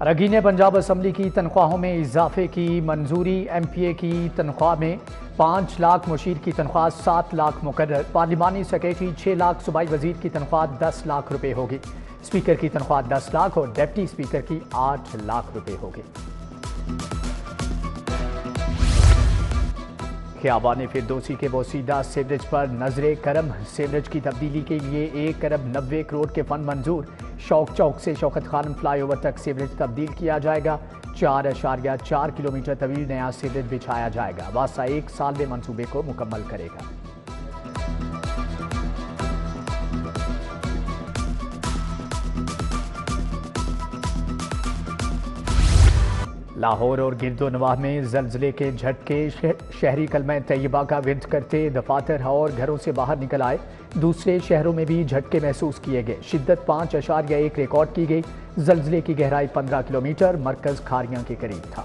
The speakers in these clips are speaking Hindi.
रगी ने पंजाब असम्बली की तनख्वाहों में इजाफे की मंजूरी। MPA की तनख्वाह में 5 लाख, मुशीर की तनख्वाह 7 लाख मुकर्रर। पार्लिमानी सेक्रेटरी 6 लाख, सूबाई वजीर की तनख्वाह 10 लाख रुपए होगी। स्पीकर की तनख्वाह 10 लाख और डिप्टी स्पीकर की 8 लाख रुपए होगी। ख्याबान फिरदौसी के बोसीदा सीवरेज पर नजरे करम। सीवरेज की तब्दीली के लिए 1 अरब 90 करोड़ के फंड मंजूर। शौक चौक से शौकत खानम फ्लाईओवर तक सीवरेज तब्दील किया जाएगा। 4.4 किलोमीटर तवील नया सीवरेज बिछाया जाएगा। वासा 1 साल में मंसूबे को मुकम्मल करेगा। लाहौर और गिरदोनवाह में जलजले के झटके। शहरी कलमा तैयबा का विर्द करते दफातर और घरों से बाहर निकल आए। दूसरे शहरों में भी झटके महसूस किए गए। शिद्दत 5.1 रिकॉर्ड की गई। जलजले की गहराई 15 किलोमीटर। मरकज खारियां के करीब था।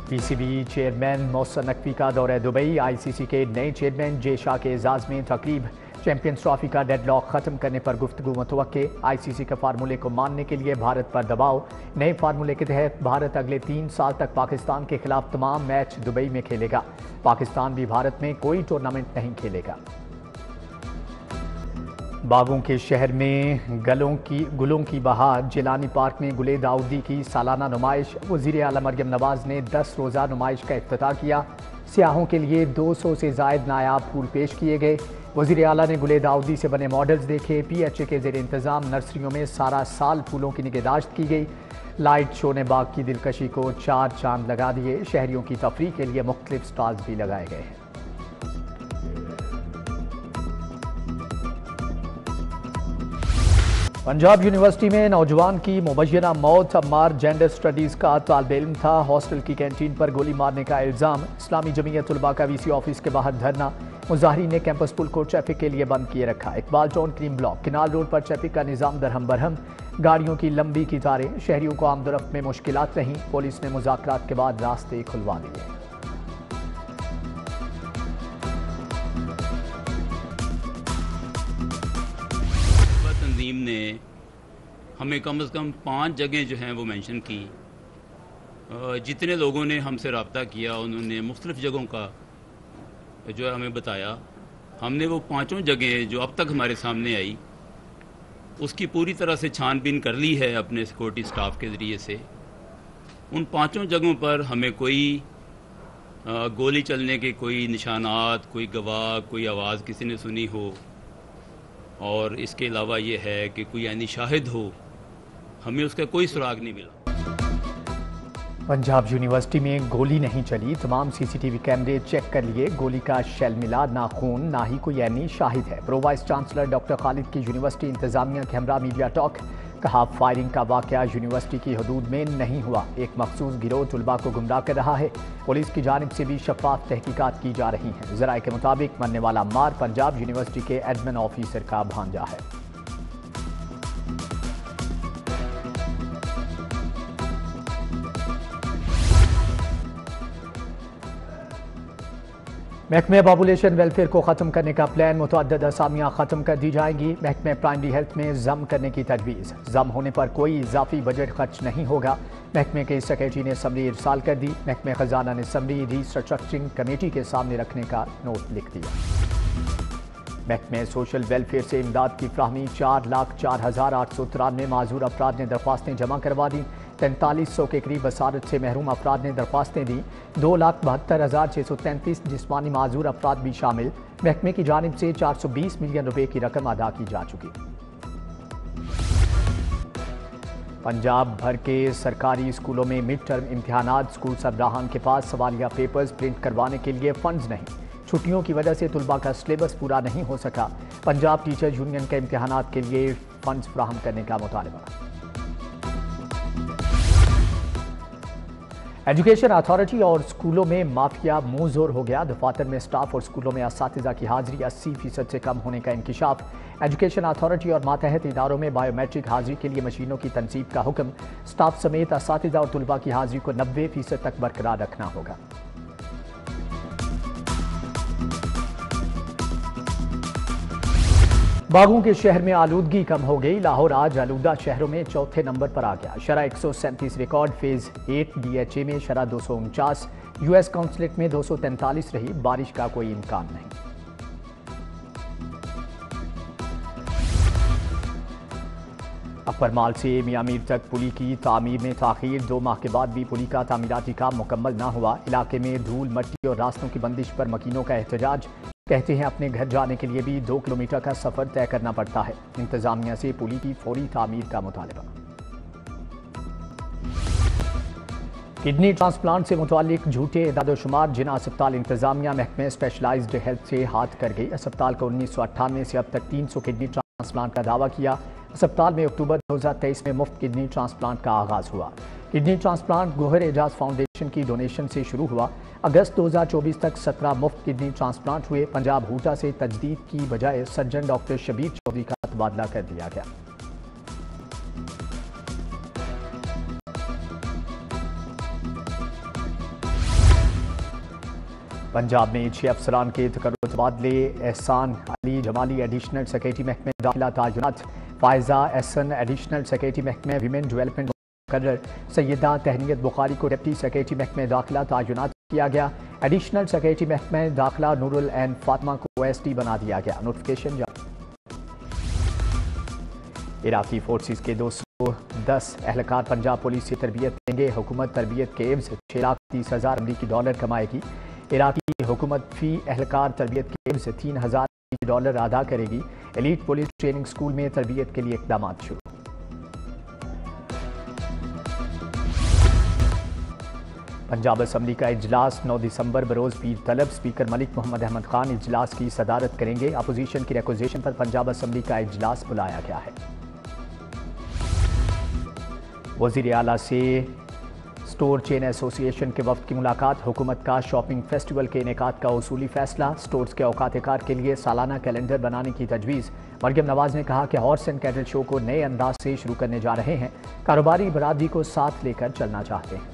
PCB चेयरमैन मोहसिन नकवी का दौरा दुबई। ICC के नए चेयरमैन जेशा के एजाज में तकरीब। चैंपियंस ट्रॉफी का डेडलॉक खत्म करने पर गुफ्तगू मुतवक्के। ICC के फार्मूले को मानने के लिए भारत पर दबाव। नए फार्मूले के तहत भारत अगले 3 साल तक पाकिस्तान के खिलाफ तमाम मैच दुबई में खेलेगा। पाकिस्तान भी भारत में कोई टूर्नामेंट नहीं खेलेगा। बागों के शहर में गुलों की बहार। जिलानी पार्क में गुले दाऊदी की सालाना नुमाइश। वज़ीर आला मरियम नवाज ने 10 रोज़ा नुमाइश का इफ्तिताह किया। सियाहों के लिए 200 से ज़ायद नायाब फूल पेश किए गए। वज़ीर आला ने गुले दाऊदी से बने मॉडल्स देखे। PHA के ज़ेर इंतज़ाम नर्सरियों में सारा साल फूलों की निगहदाश्त की गई। लाइट शो ने बाग की दिलकशी को 4 चांद लगा दिए। शहरियों की तफरीह के लिए मुख्तलिफ स्टॉल्स भी लगाए गए हैं। पंजाब यूनिवर्सिटी में नौजवान की मुबैना मौत। अम्मार जेंडर स्टडीज़ का तालिब इल्म था। हॉस्टल की कैंटीन पर गोली मारने का इल्ज़ाम। इस्लामी जमीयत उलमा का VC ऑफिस के बाहर धरना। मुजाहिरीन ने कैंपस पुल को ट्रैफिक के लिए बंद किए रखा। Iqbal town cream block canal road पर ट्रैफिक का निज़ाम दरहम बरहम। गाड़ियों की लंबी कतारें। शहरियों को आमदोरफ्त में मुश्किलात रहीं। पुलिस ने मुज़ाकरात के बाद रास्ते खुलवा दिए। तंजीम ने हमें कम से कम 5 जगह जो हैं वो मेंशन की। जितने लोगों ने हमसे रब्ता किया उन्होंने मुख्तलिफ़ जगहों का जो है हमें बताया। हमने वो 5 जगह जो अब तक हमारे सामने आई उसकी पूरी तरह से छानबीन कर ली है अपने सिक्योरिटी स्टाफ के ज़रिए से। उन 5 जगहों पर हमें कोई गोली चलने के कोई निशानात, कोई गवाह, कोई आवाज़ किसी ने सुनी हो और इसके अलावा ये है कि कोई यानी शाहिद हो, हमें उसका कोई सुराग नहीं मिला। पंजाब यूनिवर्सिटी में गोली नहीं चली। तमाम CCTV कैमरे चेक कर लिए। गोली का शेल मिला, ना खून, ना ही कोई यानी शाहिद है। Pro vice chancellor doctor Khalid की यूनिवर्सिटी इंतजामिया के हमरा मीडिया टॉक। कहा, फायरिंग का वाकया यूनिवर्सिटी की हदूद में नहीं हुआ। एक मखसूस गिरोह तुलबा को गुमराह कर रहा है। पुलिस की जानिब से भी शफाफ तहकीकात की जा रही हैं। ज़राए के मुताबिक मरने वाला अम्मार पंजाब यूनिवर्सिटी के एडमिन ऑफिसर का भांजा है। महकमे पॉपुलेशन वेलफेयर को ख़त्म करने का प्लान। मुतअद्दिद असामियाँ ख़त्म कर दी जाएंगी। महकमे प्राइमरी हेल्थ में जम करने की तजवीज़। जम होने पर कोई इजाफी बजट खर्च नहीं होगा। महकमे के सेक्रेटरी ने समरी इरसाल कर दी। महकमे ख़जाना ने समरी रिस्ट्रक्चरिंग कमेटी के सामने रखने का नोट लिख दिया। महकमे सोशल वेलफेयर से इमदाद की फ्राहमी। 4,04,893 माजूर अफराद ने दरख्वास्तें जमा करवा दी। 4300 के करीब बसारत से महरूम अफराद ने दरख्वास्तें दी। 2,72,633 जिस्मानी माजूर अफराद भी शामिल। महकमे की जानिब से 420 मिलियन रुपए की रकम अदा की जा चुकी। पंजाब भर के सरकारी स्कूलों में मिड टर्म इम्तिहानात। स्कूल सरबराहान के पास सवालिया पेपर्स प्रिंट करवाने के लिए फंड्स नहीं। छुट्टियों की वजह से तुलबा का सिलेबस पूरा नहीं हो सका। पंजाब टीचर यूनियन के इम्तिहानात के लिए फंड्स फराहम करने का मुतालबा। एजुकेशन अथॉरिटी और स्कूलों में माफिया मुंह जोर हो गया। दफातर में स्टाफ और स्कूलों में असातिज़ा की हाजिरी 80% से कम होने का इंकिशाफ। एजुकेशन अथॉरिटी और मातहत इदारों में बायोमेट्रिक हाजिरी के लिए मशीनों की तनसीब का हुक्म। स्टाफ समेत असातिज़ा और तुलबा की हाजिरी को 90% तक बरकरार रखना होगा। बागों के शहर में आलूदगी कम हो गई। लाहौर आज आलूदा शहरों में चौथे नंबर पर आ गया। शरह 137 रिकॉर्ड, फेज 8 DHA में शरह 249, US काउंसलेट में 243 रही। बारिश का कोई इम्कान नहीं। अकबर माल से मियां मीर तक पुली की तामीर में ताखीर। 2 माह के बाद भी पुली का तामीराती काम मुकम्मल ना हुआ। इलाके में धूल मट्टी और रास्तों की बंदिश पर मकीनों का एहतजाज। कहते हैं अपने घर जाने के लिए भी 2 किलोमीटर का सफर तय करना पड़ता है। इंतजामिया से पुली की फौरी तामीर का मुतालबा। किडनी ट्रांसप्लांट से मुतालिक झूठे इदाद-ओ-शुमार जिना अस्पताल इंतजामिया महकमे स्पेशलाइज्ड हेल्थ से हाथ कर गई। अस्पताल को 1998 से अब तक 300 किडनी ट्रांसप्लांट का दावा किया। अस्पताल में अक्टूबर 2023 में मुफ्त किडनी ट्रांसप्लांट का आगाज हुआ। Kidney transplant Gohar Ejaz foundation की डोनेशन से शुरू हुआ। अगस्त 2024 तक 17 मुफ्त किडनी ट्रांसप्लांट हुए। पंजाब हूटा से तजदीद की बजाय सर्जन डॉक्टर शबीर चौधरी का तबादला कर दिया गया। पंजाब में 6 अफसरान के तकर्रुर तबादले। एहसान अली जमाली एडिशनल सेक्रेटरी महकमे दाखिला तायुनात। फायजा एहसन एडिशनल सेक्रेटरी महकमे विमेन डेवलपमेंट मुकर्रर। सैयदा तहनीत बुखारी को डिप्टी सेक्रेटरी महकमे दाखिला तायुनात किया गया। एडिशनल सेक्रेटरी महकमे दाखिला नूरुल एन फातिमा को OSD बना दिया गया। नोटिफिकेशन जारी। इराकी फोर्सेस के 210 एहलकार पंजाब पुलिस से तरबियत लेंगे। हुकूमत तरबियत के एवज $6,30,000 अमरीकी डॉलर कमाएगी। इराकी हुकूमत फी एहलकार तरबियत के एवज $3,000 अमरीकी डॉलर अदा करेगी। एलीट पुलिस ट्रेनिंग स्कूल में तरबियत के लिए इकदाम शुरू। पंजाब असम्बली का इजलास 9 दिसंबर बरोज पीर तलब। स्पीकर मलिक मोहम्मद अहमद खान इजलास की सदारत करेंगे। अपोजिशन की रिक्वेजिशन पर पंजाब असम्बली का इजलास बुलाया गया है। वज़ीर आला से स्टोर चेन एसोसिएशन के वफ्द की मुलाकात। हुकूमत का शॉपिंग फेस्टिवल के इनेकाद का उसूली फैसला। स्टोर्स के औकात कार के लिए सालाना कैलेंडर बनाने की तजवीज़। मरियम नवाज ने कहा कि हॉर्स एंड कैटल शो को नए अंदाज से शुरू करने जा रहे हैं। कारोबारी बरादरी को साथ लेकर चलना चाहते हैं।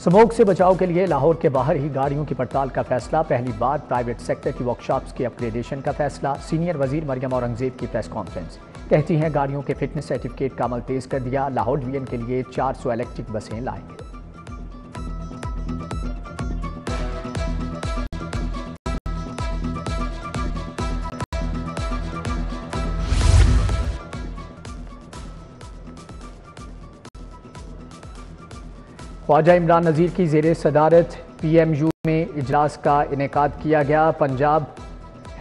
स्मोक से बचाव के लिए लाहौर के बाहर ही गाड़ियों की पड़ताल का फैसला। पहली बार प्राइवेट सेक्टर की वर्कशॉप्स के अपग्रेडेशन का फैसला। सीनियर वजीर मरियम औरंगजेब की प्रेस कॉन्फ्रेंस। कहती हैं गाड़ियों के फिटनेस सर्टिफिकेट का अमल तेज कर दिया। लाहौर डिवीजन के लिए 400 इलेक्ट्रिक बसें लाएंगे। ख्वाजा इमरान नज़ीर की ज़ेरे सदारत PMU में इजलास का इनेकाद किया गया। Punjab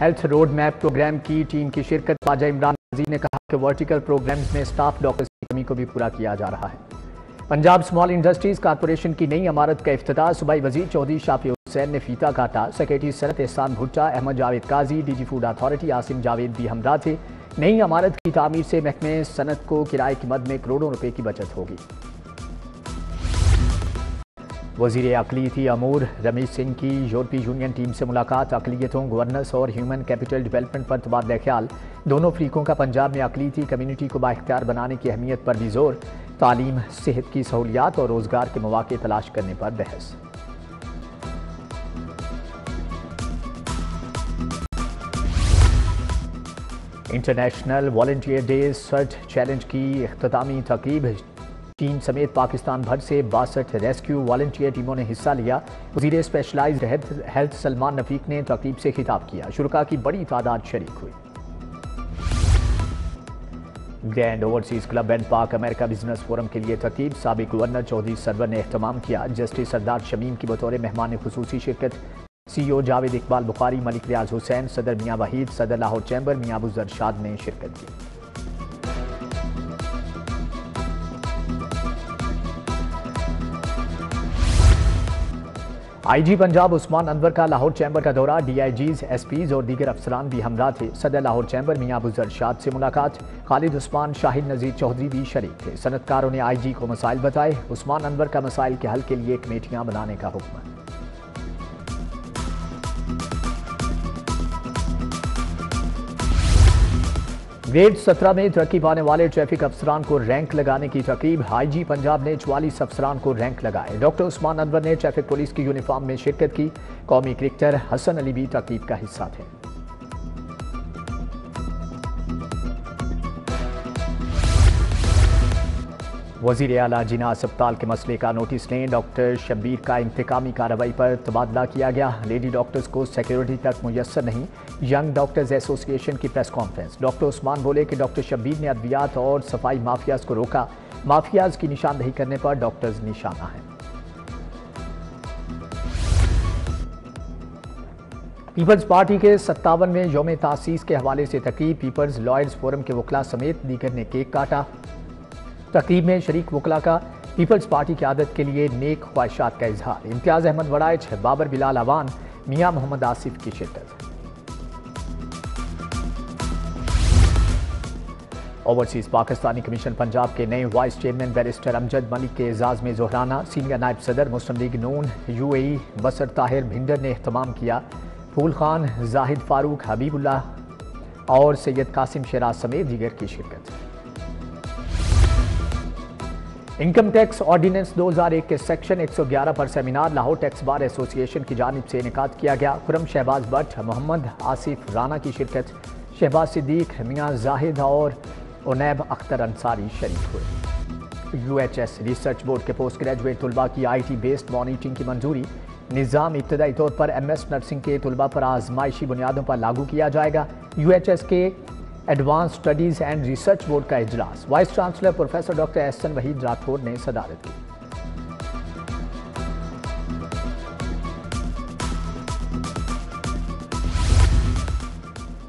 health road map programme की टीम की शिरकत। ख्वाजा इमरान नज़ीर ने कहा कि वर्टिकल प्रोग्राम्स में स्टाफ डॉक्टर्स की कमी को भी पूरा किया जा रहा है। पंजाब स्मॉल इंडस्ट्रीज कॉरपोरेशन की नई इमारत का इफ्तिताह। सूबाई वजीर चौधरी शाफी हुसैन ने फीता काटा। सेक्रेटरी सनत एहसान भुट्टा, अहमद जावेद काजी, DG food authority Asim Javed भी हमरा थे। नई इमारत की तामीर से महकमे सनत को किराए की मद में करोड़ों रुपए की बचत होगी। वज़ीर अक़लियती अमूर रमेश सिंह की यूरोपीय यूनियन टीम से मुलाकात। अक़लियतों, गवर्नेंस और ह्यूमन कैपिटल डेवलपमेंट पर तबादला ख्याल। दोनों फरीकों का पंजाब में अक़लियती कम्यूनिटी को बाइख्तियार बनाने की अहमियत पर भी जोर। तालीम, सेहत की सहूलियात और रोज़गार के मौक़े तलाश करने पर बहस। International volunteer day search challenge की इख्तितामी तक़रीब। चीन समेत पाकिस्तान भर से 62 रेस्क्यू वॉलंटियर टीमों ने हिस्सा लिया। वज़ीर स्पेशलाइज्ड हेल्थ सलमान नफ़ीक ने तक़रीब से खिताब किया। शुरका की बड़ी तादाद शरीक हुई। Grand overseas club and park America business forum के लिए तक़रीब। साबिक़ गवर्नर चौधरी सरवर ने एहतमाम किया। जस्टिस सरदार शमीम की बतौर मेहमान खुसूसी शिरकत। CEO जावेद इकबाल बुखारी, मलिक रियाज हुसैन, सदर मियाँ वहीद, सदर लाहौर चैम्बर मियाँ अबू जरशाद ने शिरकत की। IG पंजाब उस्मान अनवर का लाहौर चैम्बर का दौरा। DIGs, SPs और दीगर अफसरान भी हमरा थे। सदर लाहौर चैम्बर मियाँ अबू जरशाद से मुलाकात। खालिद उस्मान, शाहिद नज़ीर चौधरी भी शरीक थे। सनतकारों ने IG को मसाइल बताए। उस्मान अनवर का मसाइल के हल के लिए कमेटियाँ बनाने का हुक्म। ग्रेड 17 में तरक्की पाने वाले ट्रैफिक अफसरान को रैंक लगाने की तकरीब। आईजी पंजाब ने 44 अफसरान को रैंक लगाए। डॉक्टर उस्मान अनवर ने ट्रैफिक पुलिस की यूनिफॉर्म में शिरकत की। कौमी क्रिकेटर हसन अली भी तकरीब का हिस्सा थे। वजीर आला जिना अस्पताल के मसले का नोटिस लें। डॉक्टर शब्बीर का इंतकामी कार्रवाई पर तबादला किया गया। लेडी डॉक्टर्स को सिक्योरिटी तक मुयस्सर नहीं। यंग डॉक्टर्स एसोसिएशन की प्रेस कॉन्फ्रेंस। डॉक्टर उस्मान बोले कि डॉक्टर शब्बीर ने अद्वियात और सफाई माफियाज को रोका। माफियाज की निशानदेही करने पर डॉक्टर्स निशाना हैं। पीपल्स पार्टी के 57वें यौम तासीस के हवाले से तकरीब। पीपल्स लॉयर्स फोरम के वकला समेत दीगर ने केक काटा। तकरीब में शरीक वकला का पीपल्स पार्टी की आदत के लिए नेक ख्वाहिशात का इजहार। इम्तियाज अहमद वड़ाइच, बाबर बिलाल अवान, मियां मोहम्मद आसिफ की शिरकत। ओवरसीज पाकिस्तानी कमीशन पंजाब के नए vice chairman barrister Amjad Malik के एजाज में जोहराना। सीनियर नायब सदर मुस्लिम लीग नून यूएई बसर ताहिर भिंडर ने एहतमाम किया। फूल खान, जाहिद फारूक, हबीबुल्लाह और सैयद कासिम शराज समेत दीगर की शिरकत। इनकम टैक्स ऑर्डिनेंस 2001 के सेक्शन 111 पर seminar Lahore tax bar association की जानिब से इनेकाद किया गया। खुरम शहबाज भट्ट, मोहम्मद आसिफ राना की शिरकत। शहबाज सिद्दीक, मियां जाहिद और उनैब अख्तर अंसारी शरीक हुए। UHS रिसर्च बोर्ड के पोस्ट ग्रेजुएट तलबा की IT बेस्ड मॉनिटरिंग की मंजूरी। निज़ाम इब्तदाई तौर पर MS नर्सिंग के तलबा पर आजमाइशी बुनियादों पर लागू किया जाएगा। UHS के advance studies and research board का इजलास। Vice chancellor professor doctor Ehsan Waheed Rathore ने सदारत की।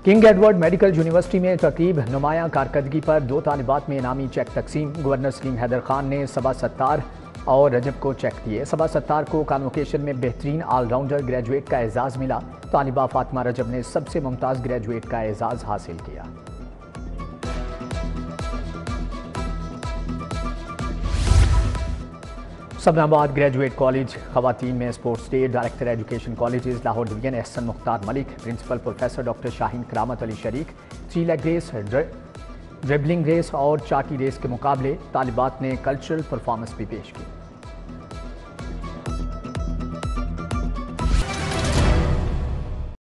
किंग एडवर्ड मेडिकल यूनिवर्सिटी में तकरीब। नुमायां कारकर्दगी पर 2 तालिबात में इनामी चेक तकसीम। गवर्नर सलीम हैदर खान ने सबा सत्तार और रजब को चेक दिए। सबा सत्तार को कॉन्वोकेशन में बेहतरीन ऑलराउंडर ग्रेजुएट का एजाज मिला। तालिबा फातिमा रजब ने सबसे मुमताज़ ग्रेजुएट का एजाज हासिल किया। सबनाबाद ग्रेजुएट कॉलेज खवातीन में sports day. Director education colleges Lahore division Ehsan Mukhtar Malik, principal professor doctor Shaheen Karamat Ali शरीक। 3 लेग रेस, ड्रिबलिंग रेस और चाटी रेस के मुकाबले। तालिबात ने कल्चरल परफॉर्मेंस भी पेश की।